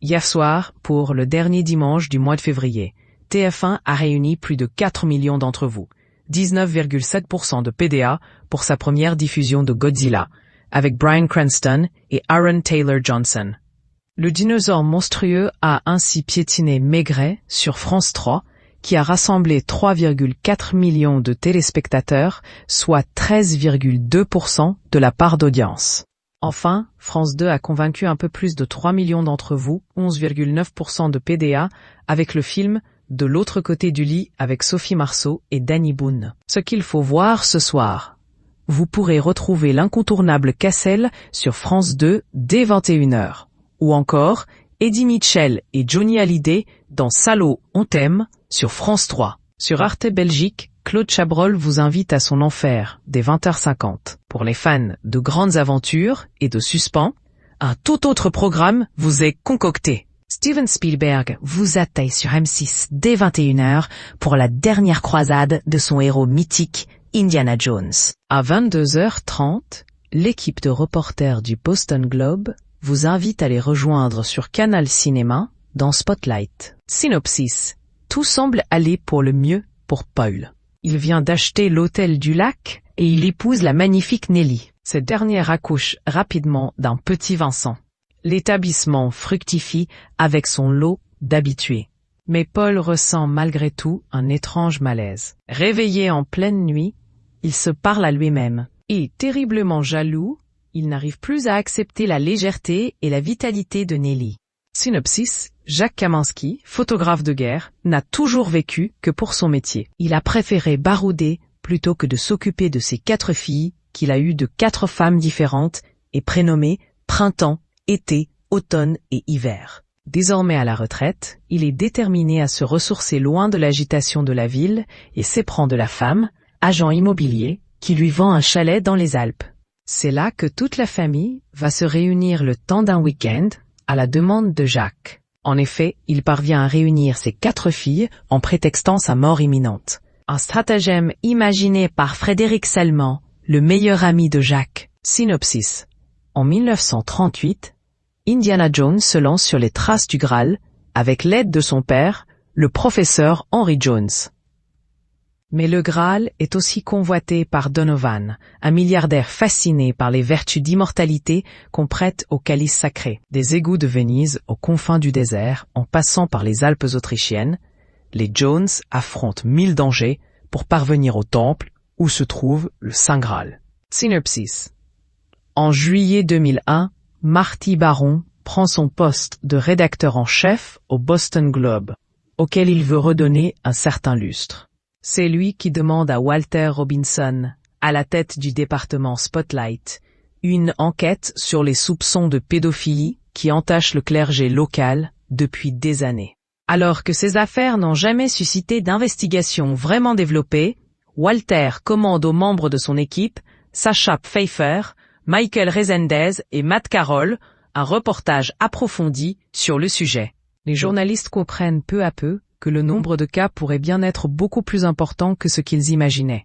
Hier soir, pour le dernier dimanche du mois de février, TF1 a réuni plus de 4 millions d'entre vous, 19,7% de PDA pour sa première diffusion de Godzilla, avec Bryan Cranston et Aaron Taylor Johnson. Le dinosaure monstrueux a ainsi piétiné Maigret sur France 3, qui a rassemblé 3,4 millions de téléspectateurs, soit 13,2% de la part d'audience. Enfin, France 2 a convaincu un peu plus de 3 millions d'entre vous, 11,9% de PDA, avec le film De l'autre côté du lit avec Sophie Marceau et Danny Boone. Ce qu'il faut voir ce soir. Vous pourrez retrouver l'incontournable Cassel sur France 2 dès 21h. Ou encore, Eddie Mitchell et Johnny Hallyday dans Salaud, on t'aime sur France 3. Sur Arte Belgique, Claude Chabrol vous invite à son enfer dès 20h50. Pour les fans de grandes aventures et de suspens, un tout autre programme vous est concocté. Steven Spielberg vous attend sur M6 dès 21h pour la dernière croisade de son héros mythique, Indiana Jones. À 22h30, l'équipe de reporters du Boston Globe vous invite à les rejoindre sur Canal Cinéma dans Spotlight. Synopsis. Tout semble aller pour le mieux pour Paul. Il vient d'acheter l'hôtel du lac et il épouse la magnifique Nelly. Cette dernière accouche rapidement d'un petit Vincent. L'établissement fructifie avec son lot d'habitués. Mais Paul ressent malgré tout un étrange malaise. Réveillé en pleine nuit, il se parle à lui-même. Et terriblement jaloux, il n'arrive plus à accepter la légèreté et la vitalité de Nelly. Synopsis. Jacques Kaminski, photographe de guerre, n'a toujours vécu que pour son métier. Il a préféré barouder plutôt que de s'occuper de ses 4 filles qu'il a eues de 4 femmes différentes et prénommées Printemps, Été, Automne et Hiver. Désormais à la retraite, il est déterminé à se ressourcer loin de l'agitation de la ville et s'éprend de la femme, agent immobilier, qui lui vend un chalet dans les Alpes. C'est là que toute la famille va se réunir le temps d'un week-end, à la demande de Jacques. En effet, il parvient à réunir ses 4 filles en prétextant sa mort imminente. Un stratagème imaginé par Frédéric Salmon, le meilleur ami de Jacques. Synopsis. En 1938, Indiana Jones se lance sur les traces du Graal, avec l'aide de son père, le professeur Henry Jones. Mais le Graal est aussi convoité par Donovan, un milliardaire fasciné par les vertus d'immortalité qu'on prête au calice sacré. Des égouts de Venise aux confins du désert, en passant par les Alpes autrichiennes, les Jones affrontent 1000 dangers pour parvenir au temple où se trouve le Saint Graal. Synopsis. En juillet 2001, Marty Baron prend son poste de rédacteur en chef au Boston Globe, auquel il veut redonner un certain lustre. C'est lui qui demande à Walter Robinson, à la tête du département Spotlight, une enquête sur les soupçons de pédophilie qui entachent le clergé local depuis des années. Alors que ces affaires n'ont jamais suscité d'investigation vraiment développée, Walter commande aux membres de son équipe, Sacha Pfeiffer, Michael Resendez et Matt Carroll, un reportage approfondi sur le sujet. Les journalistes comprennent peu à peu que le nombre de cas pourrait bien être beaucoup plus important que ce qu'ils imaginaient.